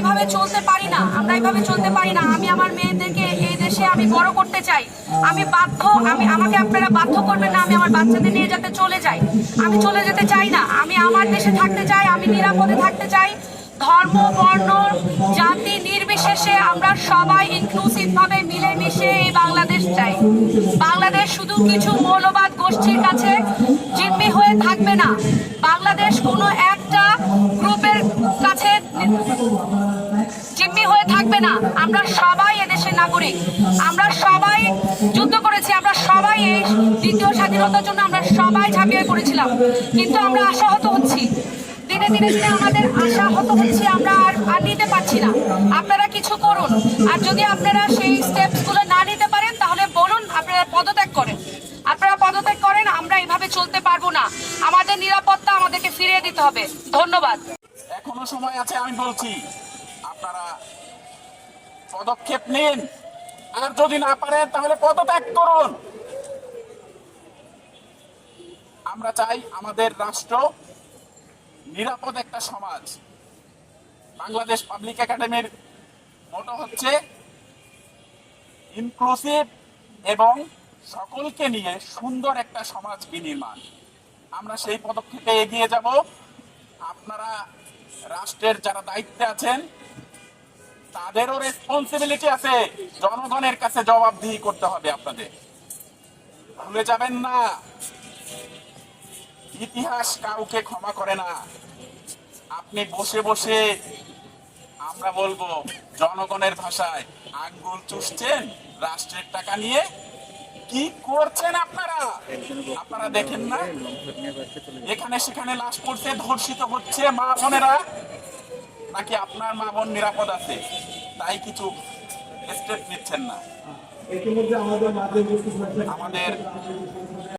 এভাবে চলতে পারি না, আমরা এভাবে চলতে পারি না। আমি আমার মেয়েদেরকে এই দেশে আমি বড় করতে চাই। আমাকে আপনারা বাধ্য করবেন না আমি আমার বাচ্চাদের নিয়ে যাতে চলে যাই। আমি চলে যেতে চাই না, আমি আমার দেশে থাকতে চাই, আমি নিরাপদে থাকতে চাই। ধর্ম, বর্ণ, জাতি নির্বিশেষে আমরা সবাই ইনক্লুসিভ ভাবে মিলেমিশে এই বাংলাদেশ চাই। বাংলাদেশ শুধু কিছু মৌলবাদ গোষ্ঠীর কাছে জিম্মি হয়ে থাকবে না, বাংলাদেশ কোনো একটা গ্রুপের কাছে জিম্মি হয়ে থাকবে না। আমরা সবাই এদেশের নাগরিক, আমরা সবাই যুদ্ধ করেছি, আমরা সবাই এই দ্বিতীয় স্বাধীনতার জন্য আমরা সবাই ঝাঁপিয়ে পড়েছিলাম, কিন্তু আমরা আশাহত হচ্ছি। দিনে দিনে দিনে আমাদের আশাহত হচ্ছে, আমরা আর নিতে পারছি না। আপনারা কিছু করুন, আর যদি আপনারা সেই স্টেপসগুলো না নিতে পারেন তাহলে বলুন, আপনারা পদত্যাগ করেন। আপনারা পদত্যাগ করেন, আমরা এভাবে চলতে পারবো না। আমাদের নিরাপত্তা আমাদেরকে ফিরিয়ে দিতে হবে। ধন্যবাদ। এখনো সময় আছে, আমি বলছি আপনারা পদক্ষেপ নিন, আর যদি না পারেন তাহলে পদত্যাগ করুন। আমরা চাই আমাদের রাষ্ট্র নিরাপদ একটা সমাজ। বাংলাদেশ পাবলিক একাডেমির মোটো হচ্ছে ইনক্লুসিভ এবং সকলকে নিয়ে সুন্দর একটা সমাজ বিনির্মাণ। আমরা সেই পদক্ষেপে এগিয়ে যাব। আপনারা রাষ্ট্রের যারা দায়িত্বে আছেন তাদেরও রেসপন্সিবিলিটি আছে, জনগণের কাছে জবাবদিহি করতে হবে আপনাদের। ভুলে যাবেন না, ইতিহাস কাউকে ক্ষমা করে না। আপনি বসে বসে, আমরা বলবো জনগণের ভাষায়, আঙ্গুল চুষছেন রাষ্ট্রের টাকা নিয়ে। কি করছেন আপনারা? আপনারা দেখেন না এখানে সেখানে লাশ পড়ছে, ধর্ষিত হচ্ছে মা বোনেরা? নাকি আপনার মা বোন নিরাপদ আছে তাই কিছু স্টেপ নিচ্ছেন না? ইতিমধ্যে আমাদের